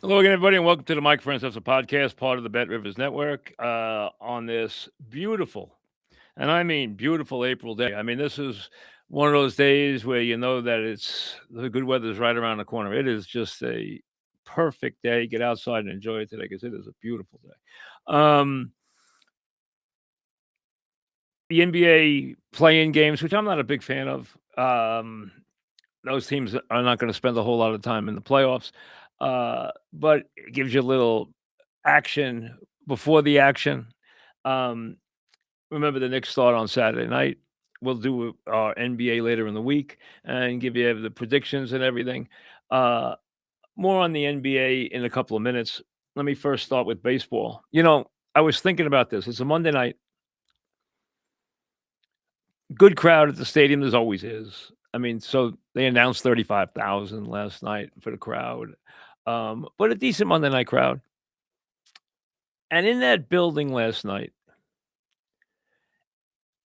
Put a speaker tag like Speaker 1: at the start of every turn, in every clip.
Speaker 1: Hello again, everybody, and welcome to the Mike Francesa podcast, part of the Bet Rivers Network. On this beautiful, and I mean beautiful April day. I mean, this is one of those days where you know that the good weather's right around the corner. It is just a perfect day. Get outside and enjoy it today because it is a beautiful day. The NBA play-in games, which I'm not a big fan of. Those teams are not going to spend a whole lot of time in the playoffs, but it gives you a little action before the action. Um, Remember, the Knicks start on Saturday night. We'll do our NBA later in the week and give you the predictions and everything. More on the NBA in a couple of minutes. Let me first start with baseball. I was thinking about this. It's a Monday night. Good crowd at the stadium. There's always is. I mean, so they announced 35,000 last night for the crowd, but a decent Monday night crowd. And in that building last night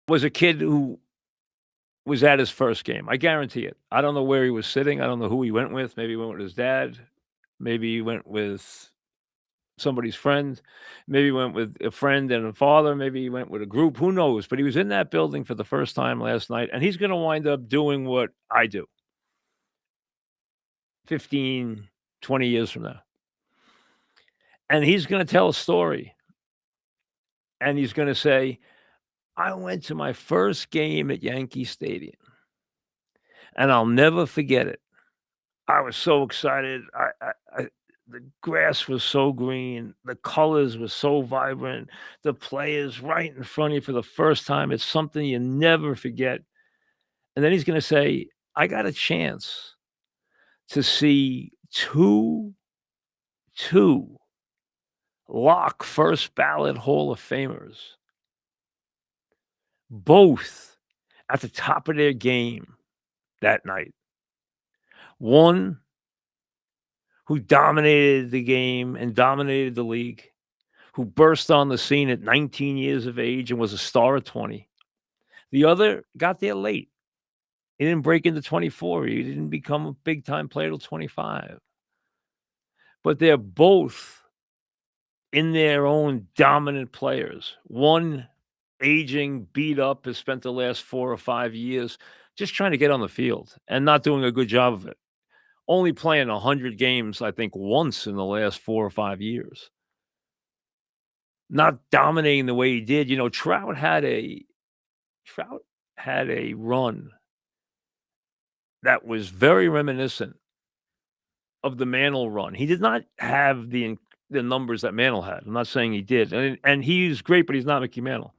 Speaker 1: was a kid who was at his first game. I guarantee it. I don't know where he was sitting. I don't know who he went with. Maybe he went with his dad. Maybe he went with somebody's friend. Maybe he went with a friend and a father. Maybe he went with a group. Who knows? But he was in that building for the first time last night, and he's going to wind up doing what I do 15, 20 years from now. And he's going to tell a story. And he's going to say, I went to my first game at Yankee Stadium, and I'll never forget it. I was so excited. The grass was so green. The colors were so vibrant. The players right in front of you for the first time. It's something you never forget. And then he's going to say, I got a chance to see two lock first ballot Hall of Famers, both at the top of their game that night. One who dominated the game and dominated the league, who burst on the scene at 19 years of age and was a star at 20. The other got there late. He didn't break into 24. He didn't become a big-time player till 25. But they're both in their own dominant players. One aging, beat up, has spent the last 4 or 5 years just trying to get on the field and not doing a good job of it. Only playing 100 games, I think, once in the last 4 or 5 years. Not dominating the way he did. Trout had a run that was very reminiscent of the Mantle run. He did not have the numbers that Mantle had. I'm not saying he did. And he's great, but he's not Mickey Mantle.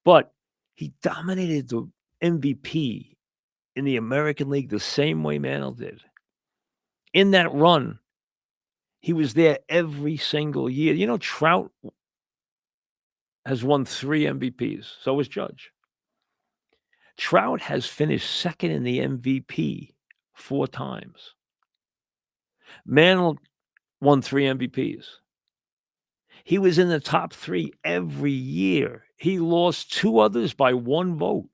Speaker 1: But he dominated the MVP in the American League the same way Mantle did. In that run, he was there every single year. Trout has won 3 MVPs. So was Judge. Trout has finished second in the MVP 4 times. Mantle won 3 MVPs. He was in the top 3 every year. He lost 2 others by 1 vote,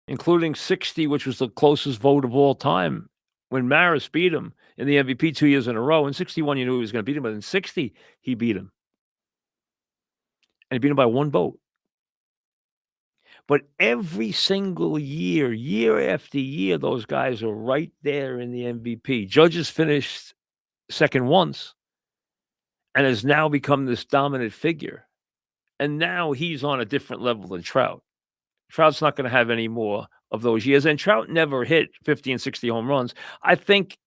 Speaker 1: including 60, which was the closest vote of all time, when Maris beat him in the MVP 2 years in a row. In 61, you knew he was going to beat him, but in 60, he beat him. And he beat him by 1 vote. But every single year, year after year, those guys are right there in the MVP. Judge has finished second once and has now become this dominant figure. And now he's on a different level than Trout. Trout's not going to have any more of those years. And Trout never hit 50 and 60 home runs. I think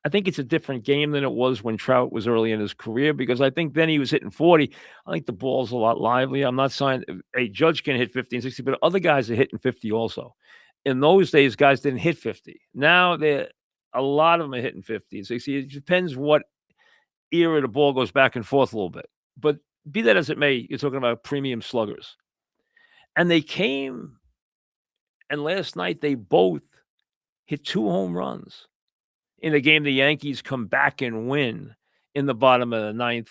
Speaker 1: it's a different game than it was when Trout was early in his career, because I think then he was hitting 40. I think the ball's a lot livelier. I'm not saying a Judge can hit 50 and 60, but other guys are hitting 50 also. In those days, guys didn't hit 50. Now a lot of them are hitting 50 and 60. It depends what era the ball goes back and forth a little bit. But be that as it may, you're talking about premium sluggers. And they came, and last night they both hit 2 home runs in a game the Yankees come back and win in the bottom of the 9th,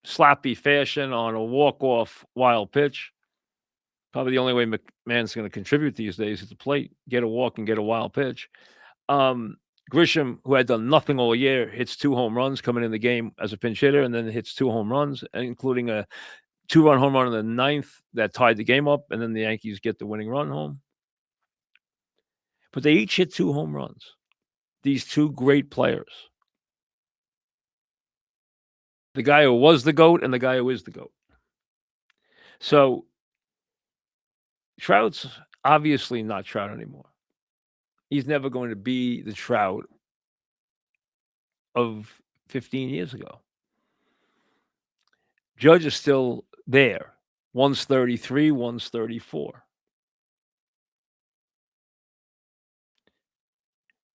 Speaker 1: sloppy fashion on a walk-off wild pitch. Probably the only way McMahon's going to contribute these days at the plate, get a walk and get a wild pitch. Grisham, who had done nothing all year, hits 2 home runs coming in the game as a pinch hitter, and then hits 2 home runs, including a 2-run home run in the ninth that tied the game up, and then the Yankees get the winning run home. But they each hit 2 home runs. These 2 great players. The guy who was the GOAT and the guy who is the GOAT. So, Trout's obviously not Trout anymore. He's never going to be the Trout of 15 years ago. Judge is still there. One's 33, one's 34.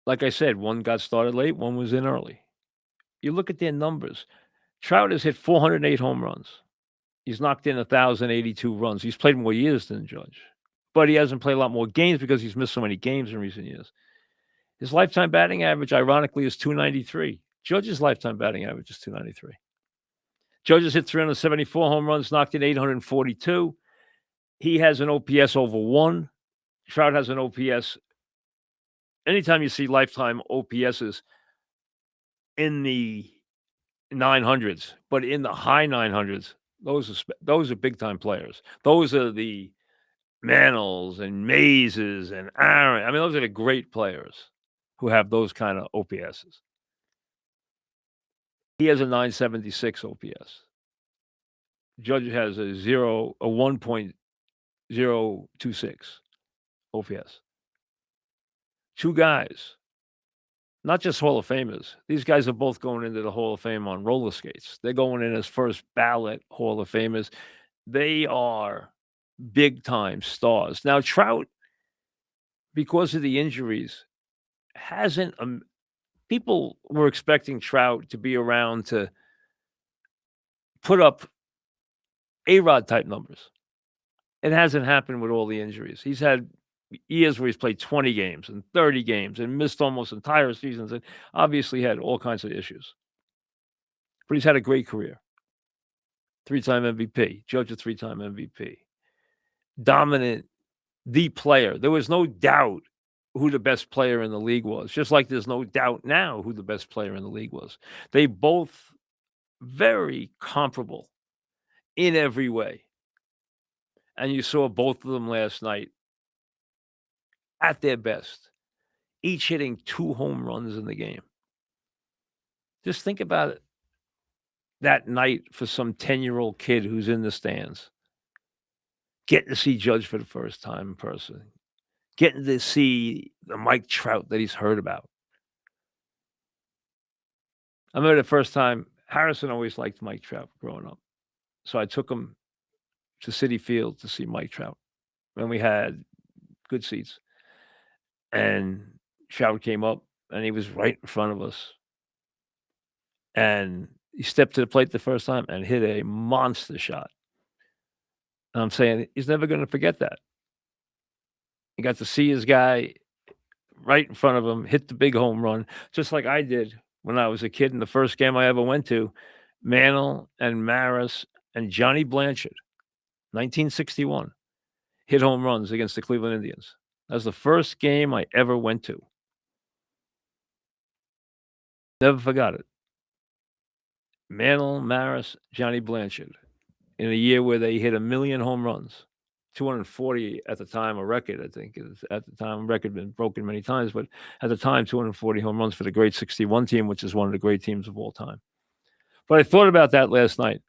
Speaker 1: Like I said, one got started late, one was in early. You look at their numbers. Trout has hit 408 home runs. He's knocked in 1,082 runs. He's played more years than Judge, but he hasn't played a lot more games because he's missed so many games in recent years. His lifetime batting average, ironically, is 293. Judge's lifetime batting average is 293. Judge has hit 374 home runs, knocked in 842. He has an OPS over 1. Trout has an OPS. Anytime you see lifetime OPSs in the 900s, but in the high 900s, those are big-time players. Those are the Mantles and Mazes and Aaron. I mean, those are the great players who have those kind of OPSs. He has a 976 OPS. Judge has a 1.026 OPS. 2 guys, not just Hall of Famers. These guys are both going into the Hall of Fame on roller skates. They're going in as first ballot Hall of Famers. They are big-time stars. Now, Trout, because of the injuries, hasn't people were expecting Trout to be around to put up A-Rod type numbers. It hasn't happened with all the injuries. He's had years where he's played 20 games and 30 games and missed almost entire seasons and obviously had all kinds of issues. But he's had a great career. 3-time MVP. Judge a 3-time MVP. Dominant, the player. There was no doubt who the best player in the league was, just like there's no doubt now who the best player in the league was. They both very comparable in every way. And you saw both of them last night at their best, each hitting 2 home runs in the game. Just think about it. That night for some 10-year-old kid who's in the stands, getting to see Judge for the first time in person, getting to see the Mike Trout that he's heard about. I remember the first time Harrison always liked Mike Trout growing up. So I took him to Citi Field to see Mike Trout. And we had good seats. And Trout came up and he was right in front of us. And he stepped to the plate the first time and hit a monster shot. And I'm saying he's never going to forget that. He got to see his guy right in front of him hit the big home run, just like I did when I was a kid in the first game I ever went to. Mantle and Maris and Johnny Blanchard, 1961, hit home runs against the Cleveland Indians. That was the first game I ever went to. Never forgot it. Mantle, Maris, Johnny Blanchard, in a year where they hit 1,000,000 home runs. 240 at the time, a record, I think. At the time, a record had been broken many times, but at the time, 240 home runs for the great 61 team, which is one of the great teams of all time. But I thought about that last night.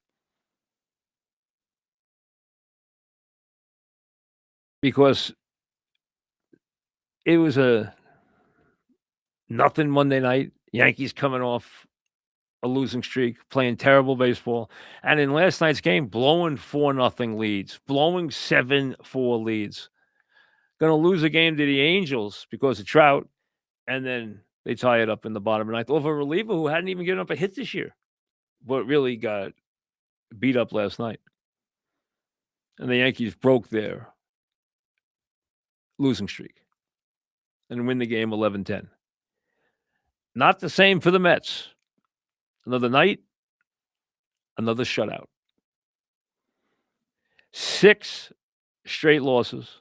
Speaker 1: Because it was a nothing Monday night. Yankees coming off a losing streak, playing terrible baseball. And in last night's game, blowing 4-0 leads, blowing 7-4 leads. Gonna lose a game to the Angels because of Trout, and then they tie it up in the bottom of the ninth over a reliever who hadn't even given up a hit this year, but really got beat up last night. And the Yankees broke their losing streak and win the game 11-10. Not the same for the Mets. Another night, another shutout. 6 straight losses.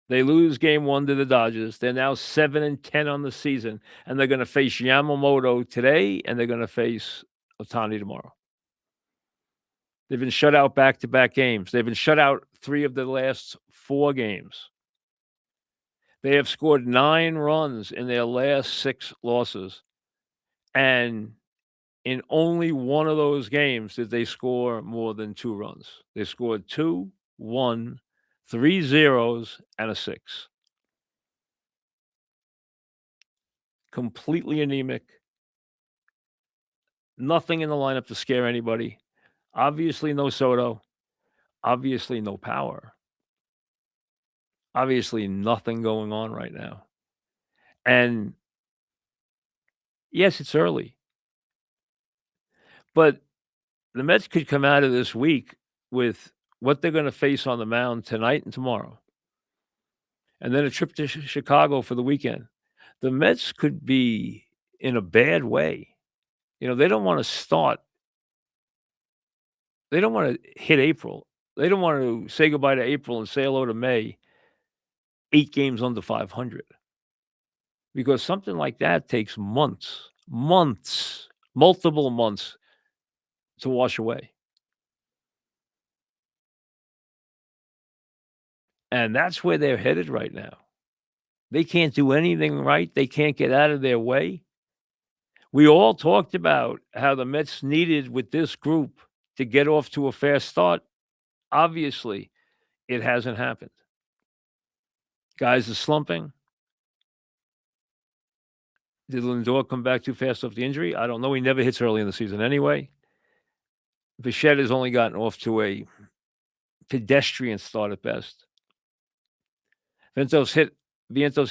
Speaker 1: They lose game 1 to the Dodgers. They're now 7-10 on the season, and they're gonna face Yamamoto today, and they're gonna face Ohtani tomorrow. They've been shut out back-to-back games. They've been shut out 3 of the last 4 games. They have scored 9 runs in their last 6 losses, and in only one of those games did they score more than 2 runs. They scored 2, 1, 3 zeros, and a 6. Completely anemic. Nothing in the lineup to scare anybody. Obviously, no Soto. Obviously, no power. Obviously, nothing going on right now. And yes, it's early, but the Mets could come out of this week with what they're going to face on the mound tonight and tomorrow, and then a trip to Chicago for the weekend. The Mets could be in a bad way. You know, they don't want to start, they don't want to hit April. They don't want to say goodbye to April and say hello to May, 8 games under 500. Because something like that takes months, months, multiple months to wash away. And that's where they're headed right now. They can't do anything right. They can't get out of their way. We all talked about how the Mets needed with this group to get off to a fast start. Obviously, it hasn't happened. Guys are slumping. Did Lindor come back too fast off the injury? I don't know. He never hits early in the season anyway. Bichette has only gotten off to a pedestrian start at best. Vientos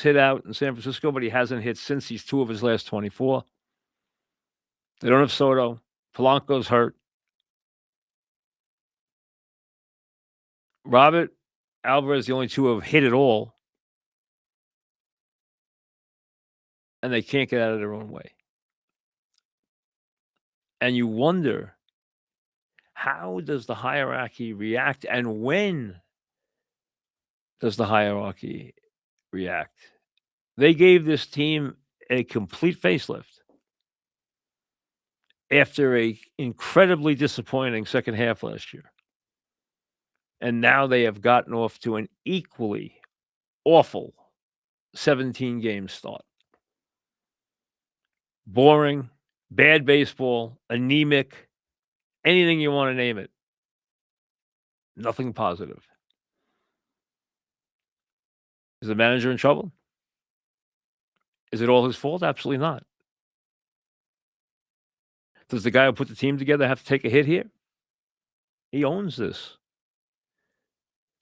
Speaker 1: hit out in San Francisco, but he hasn't hit since he's 2 of his last 24. They don't have Soto. Polanco's hurt. Robert Alvarez, the only 2 who have hit at all. And they can't get out of their own way. And you wonder, how does the hierarchy react, and when does the hierarchy react? They gave this team a complete facelift after a incredibly disappointing second half last year. And now they have gotten off to an equally awful 17-game start. Boring, bad baseball, anemic, anything you want to name it. Nothing positive. Is the manager in trouble? Is it all his fault? Absolutely not. Does the guy who put the team together have to take a hit here? He owns this.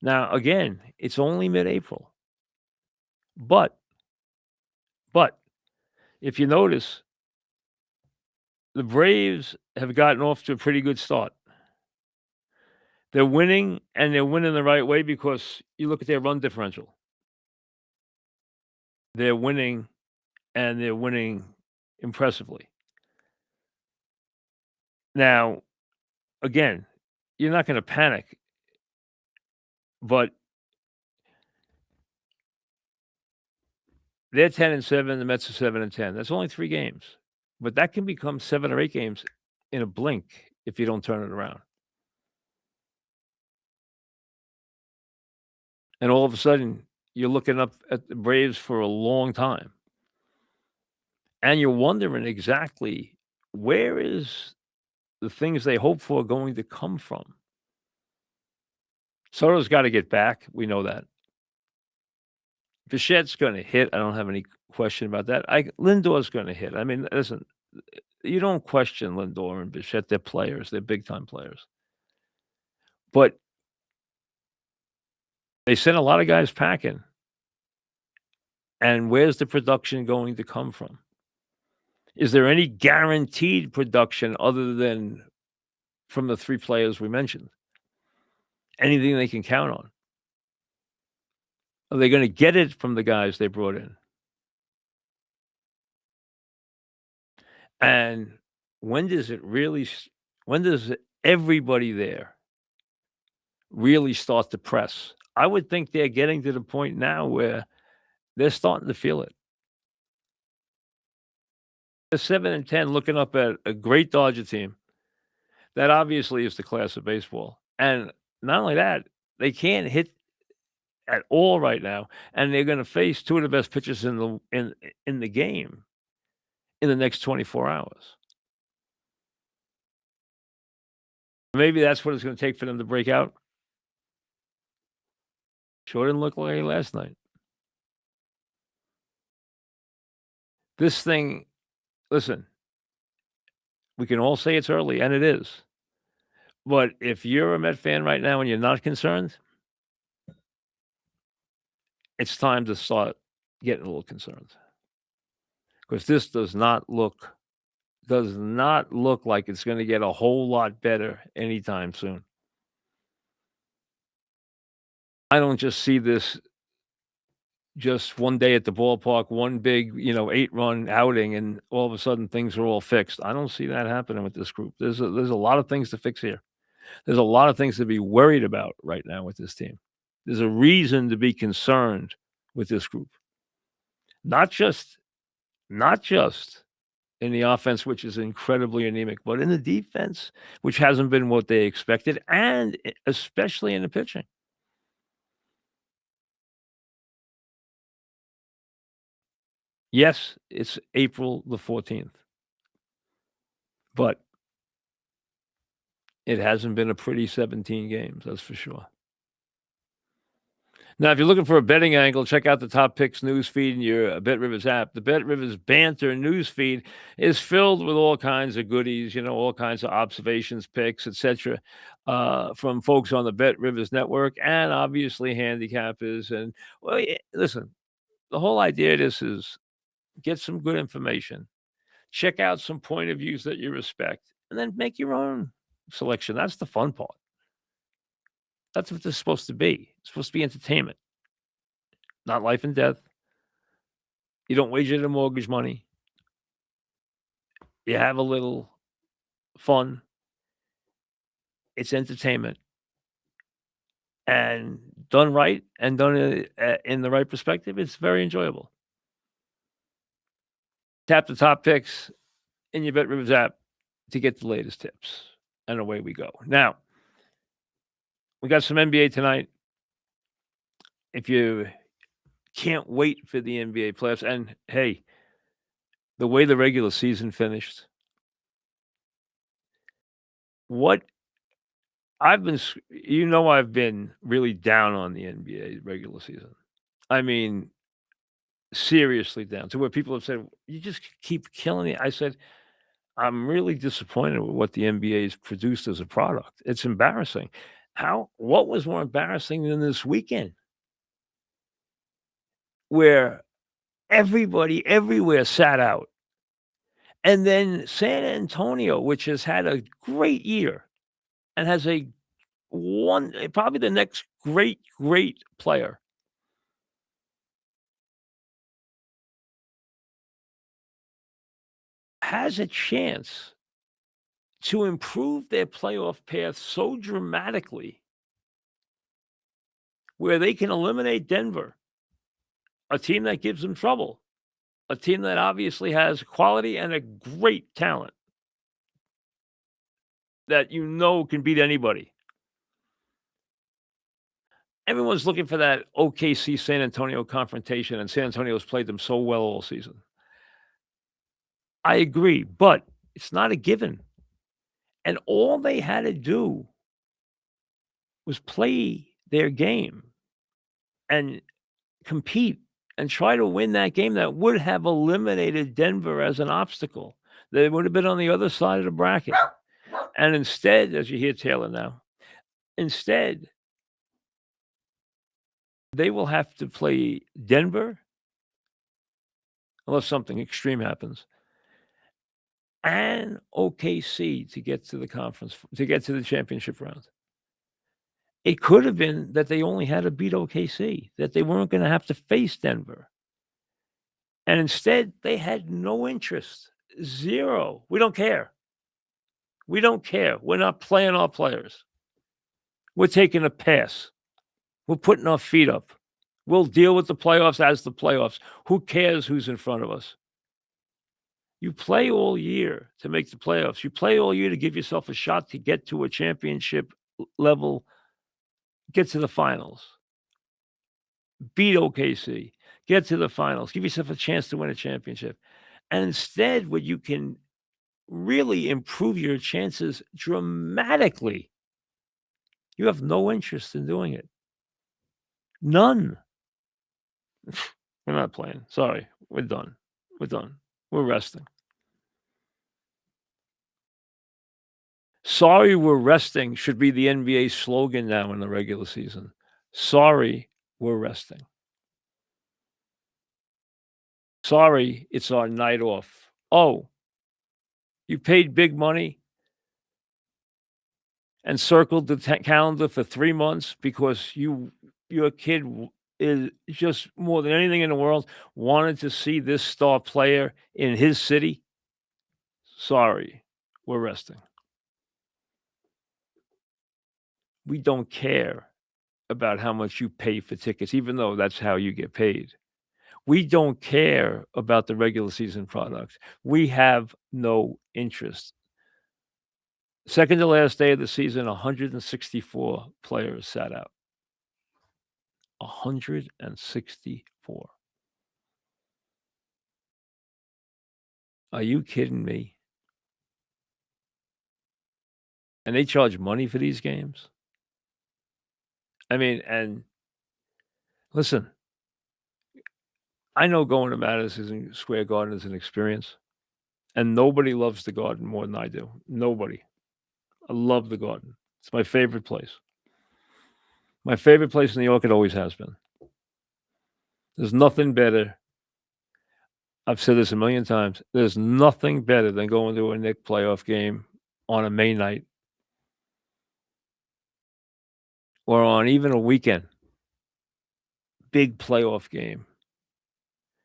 Speaker 1: Now, again, it's only mid-April. But if you notice, the Braves have gotten off to a pretty good start. They're winning, and they're winning the right way because you look at their run differential. They're winning, and they're winning impressively. Now, again, you're not gonna panic, but they're 10-7, the Mets are 7-10. That's only 3 games, but that can become 7 or 8 games in a blink if you don't turn it around. And all of a sudden, you're looking up at the Braves for a long time. And you're wondering exactly, where is the things they hope for going to come from? Soto's gotta get back, we know that. Bichette's gonna hit, I don't have any question about that. Lindor's gonna hit. I mean, listen, you don't question Lindor and Bichette, they're players, they're big time players. But they sent a lot of guys packing. And where's the production going to come from? Is there any guaranteed production other than from the 3 players we mentioned? Anything they can count on? Are they gonna get it from the guys they brought in? And when does everybody there really start to press? I would think they're getting to the point now where they're starting to feel it. They're 7-10 looking up at a great Dodger team that obviously is the class of baseball. And not only that, they can't hit at all right now, and they're gonna face 2 of the best pitchers in the game in the next 24 hours. Maybe that's what it's gonna take for them to break out. Sure didn't look like it last night. This thing listen, we can all say it's early, and it is. But if you're a Met fan right now and you're not concerned, it's time to start getting a little concerned because this does not look like it's gonna get a whole lot better anytime soon. I don't just see this just one day at the ballpark, one big, 8-run outing, and all of a sudden things are all fixed. I don't see that happening with this group. There's a lot of things to fix here. There's a lot of things to be worried about right now with this team. There's a reason to be concerned with this group. Not just in the offense, which is incredibly anemic, but in the defense, which hasn't been what they expected, and especially in the pitching. Yes, it's April the 14th, but it hasn't been a pretty 17 games, that's for sure. Now, if you're looking for a betting angle, check out the Top Picks news feed in your BetRivers app. The BetRivers Banter news feed is filled with all kinds of goodies, all kinds of observations, picks, etc., from folks on the BetRivers network and obviously handicappers. And, well, listen, the whole idea of this is get some good information, check out some point of views that you respect, and then make your own selection. That's the fun part. That's what this is supposed to be. It's supposed to be entertainment, not life and death. You don't wager the mortgage money. You have a little fun. It's entertainment. And done right and done in the right perspective, it's very enjoyable. Tap the Top Picks in your BetRivers app to get the latest tips. And away we go. Now, we got some NBA tonight. If you can't wait for the NBA playoffs, and hey, the way the regular season finished, what I've been really down on the NBA regular season. I mean, seriously down to where people have said, "You just keep killing it." I said, "I'm really disappointed with what the NBA has produced as a product. It's embarrassing." What was more embarrassing than this weekend where everybody everywhere sat out, and then San Antonio, which has had a great year and has probably the next great player, has a chance to improve their playoff path so dramatically where they can eliminate Denver, a team that gives them trouble, a team that obviously has quality and a great talent that can beat anybody. Everyone's looking for that OKC San Antonio confrontation, and San Antonio's played them so well all season. I agree, but it's not a given. And all they had to do was play their game and compete and try to win that game that would have eliminated Denver as an obstacle. They would have been on the other side of the bracket. And instead, as you hear Taylor now, instead, they will have to play Denver, unless something extreme happens, and OKC to get to the championship round. It could have been that they only had to beat OKC, that they weren't gonna have to face Denver. And instead, they had no interest. 0. We don't care. We don't care. We're not playing our players. We're taking a pass. We're putting our feet up. We'll deal with the playoffs as the playoffs. Who cares who's in front of us? You play all year to make the playoffs. You play all year to give yourself a shot to get to a championship level, get to the finals, beat OKC, get to the finals, give yourself a chance to win a championship. And instead, when you can really improve your chances dramatically, you have no interest in doing it. None. We're not playing. Sorry. We're done. We're done. We're resting. Sorry, we're resting should be the NBA slogan now in the regular season. Sorry, we're resting. Sorry, it's our night off. Oh, you paid big money and circled the calendar for 3 months because your kid is just more than anything in the world wanted to see this star player in his city. Sorry, we're resting. We don't care about how much you pay for tickets, even though that's how you get paid. We don't care about the regular season product. We have no interest. Second to last day of the season, 164 players sat out. 164. Are you kidding me? And they charge money for these games? I mean, and listen, I know going to Madison Square Garden is an experience, and nobody loves the Garden more than I do. Nobody. I love the Garden. It's my favorite place. My favorite place in New York, it always has been. There's nothing better. I've said this a million times. There's nothing better than going to a Knicks playoff game on a May night or on even a weekend. Big playoff game.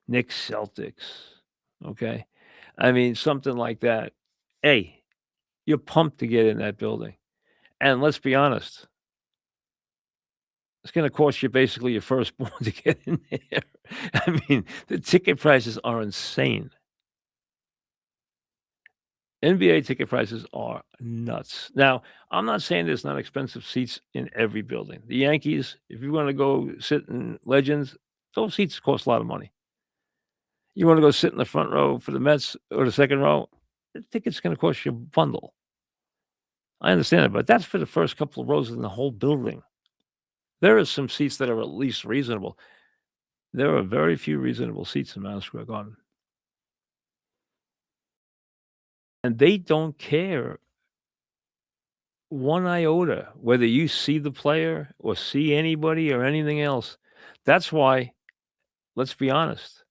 Speaker 1: Knicks Celtics. Okay. I mean, something like that. Hey, you're pumped to get in that building. And let's be honest, it's going to cost you basically your firstborn to get in there. I mean, the ticket prices are insane. NBA ticket prices are nuts. Now, I'm not saying there's not expensive seats in every building. The Yankees, if you want to go sit in Legends, those seats cost a lot of money. You want to go sit in the front row for the Mets or the second row, the ticket's going to cost you a bundle. I understand it, but that's for the first couple of rows in the whole building. There are some seats that are at least reasonable. There are very few reasonable seats in Madison Square Garden. And they don't care one iota whether you see the player or see anybody or anything else. That's why, let's be honest,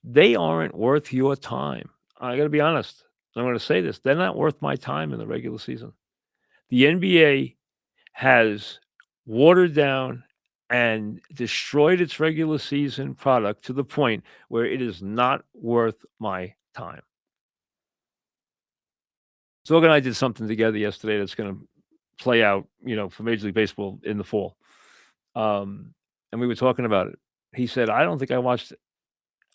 Speaker 1: they aren't worth your time. I got to be honest. I'm going to say this. They're not worth my time in the regular season. The NBA has watered down and destroyed its regular season product to the point where it is not worth my time. Zog and I did something together yesterday that's going to play out, for Major League Baseball in the fall. And we were talking about it. He said, I don't think I watched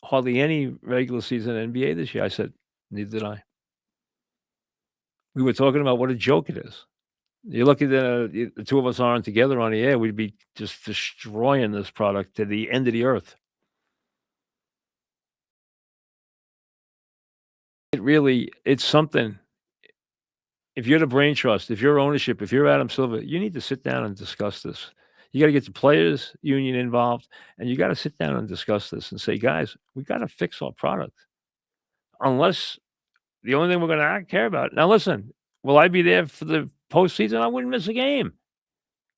Speaker 1: hardly any regular season NBA this year. I said, neither did I. We were talking about what a joke it is. You're lucky that the two of us aren't together on the air. We'd be just destroying this product to the end of the earth. It's something. If you're the brain trust, if you're ownership, if you're Adam Silver, you need to sit down and discuss this. You got to get the players union involved, and you got to sit down and discuss this and say, guys, we got to fix our product. Unless the only thing we're going to care about. Now, listen, will I be there for the postseason? I wouldn't miss a game.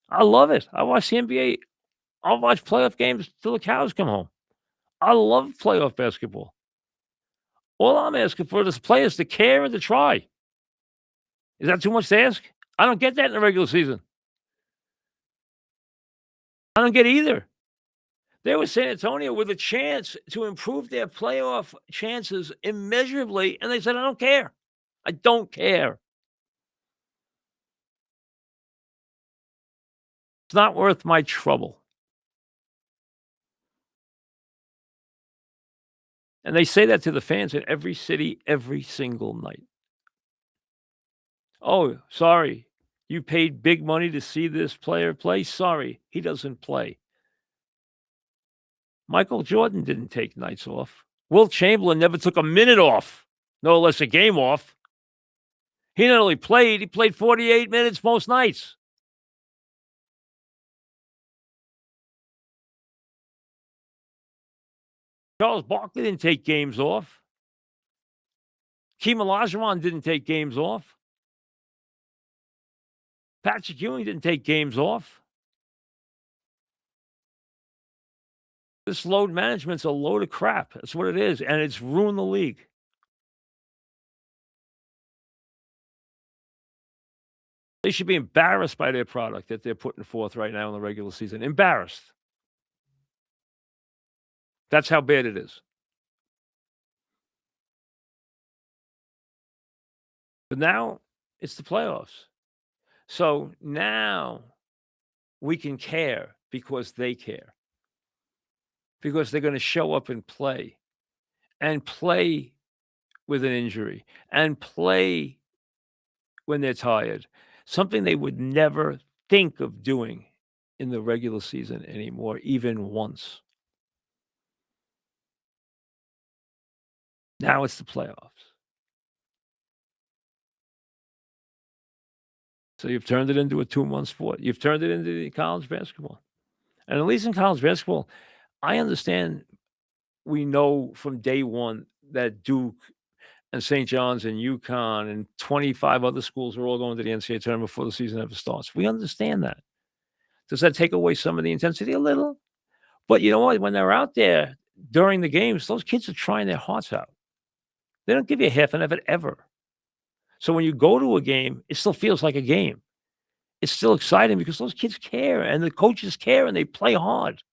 Speaker 1: I love it. I watch the NBA. I'll watch playoff games till the cows come home. I love playoff basketball. All I'm asking for is players to care and to try. Is that too much to ask? I don't get that in the regular season. I don't get either. They were San Antonio with a chance to improve their playoff chances immeasurably, and they said, I don't care. I don't care. It's not worth my trouble. And they say that to the fans in every city every single night. "Oh, sorry. You paid big money to see this player play? Sorry, he doesn't play." Michael Jordan didn't take nights off. Wilt Chamberlain never took a minute off, no less a game off. He not only played, he played 48 minutes most nights. Charles Barkley didn't take games off. Keem Olajuwon didn't take games off. Patrick Ewing didn't take games off. This load management's a load of crap. That's what it is, and it's ruined the league. They should be embarrassed by their product that they're putting forth right now in the regular season. Embarrassed. That's how bad it is. But now it's the playoffs. So now we can care because they care. Because they're gonna show up and play with an injury, and play when they're tired, something they would never think of doing in the regular season anymore, even once. Now it's the playoffs. So you've turned it into a two-month sport. You've turned it into the college basketball. And at least in college basketball, I understand we know from day one that Duke and St. John's and UConn and 25 other schools are all going to the NCAA tournament before the season ever starts. We understand that. Does that take away some of the intensity? A little. But you know what? When they're out there during the games, those kids are trying their hearts out. They don't give you half an effort ever. So when you go to a game, it still feels like a game. It's still exciting because those kids care and the coaches care and they play hard.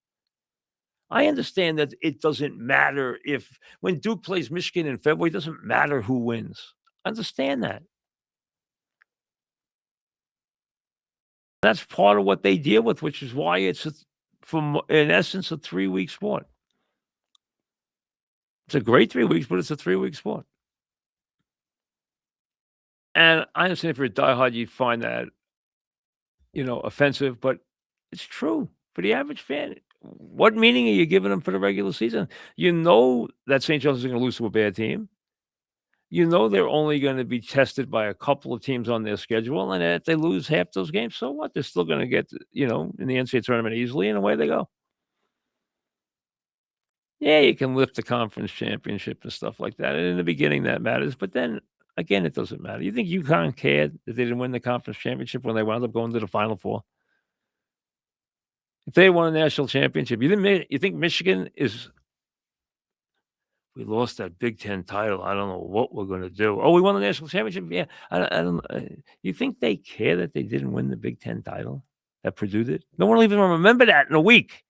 Speaker 1: I understand that it doesn't matter if when Duke plays Michigan in February, it doesn't matter who wins. I understand that. That's part of what they deal with, which is why it's from in essence a 3-week sport. It's a great 3 weeks, but it's a 3-week sport. And I understand if you're a diehard, you find that, offensive, but it's true for the average fan. What meaning are you giving them for the regular season? You know that St. John's is going to lose to a bad team. You know they're only going to be tested by a couple of teams on their schedule, and if they lose half those games, so what? They're still going to get, in the NCAA tournament easily, and away they go. Yeah, you can lift the conference championship and stuff like that, and in the beginning that matters, but then again, it doesn't matter. You think UConn cared that they didn't win the conference championship when they wound up going to the Final Four? If they won a national championship, you think Michigan is we lost that Big Ten title. I don't know what we're gonna do. Oh, we won the national championship? Yeah. I don't you think they care that they didn't win the Big Ten title, that Purdue did? No one will even remember that in a week.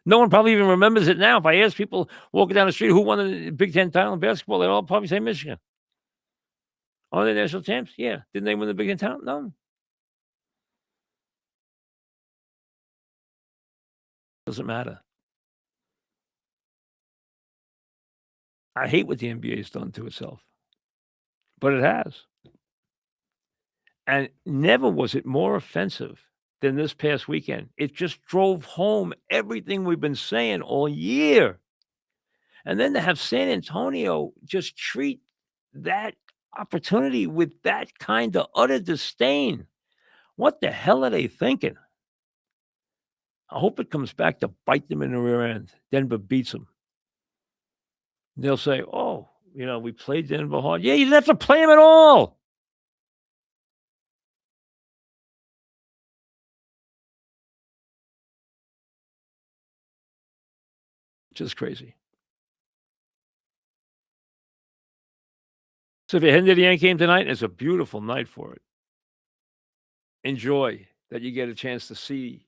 Speaker 1: No one probably even remembers it now. If I ask people walking down the street who won the Big Ten title in basketball, they'll all probably say Michigan. Are they national champs? Yeah. Didn't they win the Big Ten title? No. Doesn't matter. I hate what the NBA's done to itself, but it has. And never was it more offensive than this past weekend. It just drove home everything we've been saying all year. And then to have San Antonio just treat that opportunity with that kind of utter disdain. What the hell are they thinking? I hope it comes back to bite them in the rear end. Denver beats them. They'll say, "Oh, we played Denver hard." Yeah, you didn't have to play them at all. Just crazy. So if you're heading to the Yankee game tonight, it's a beautiful night for it. Enjoy that you get a chance to see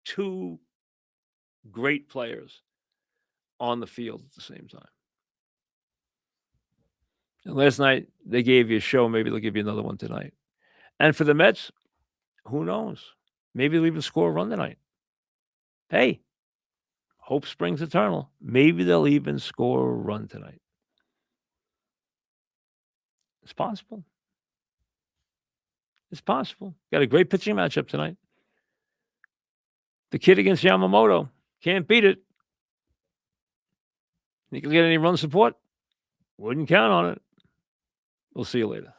Speaker 1: 2 great players on the field at the same time. And last night, they gave you a show, maybe they'll give you another one tonight. And for the Mets, who knows? Maybe they'll even score a run tonight. Hey, hope springs eternal. Maybe they'll even score a run tonight. It's possible. It's possible. Got a great pitching matchup tonight. The kid against Yamamoto. Can't beat it. Think he'll get any run support? Wouldn't count on it. We'll see you later.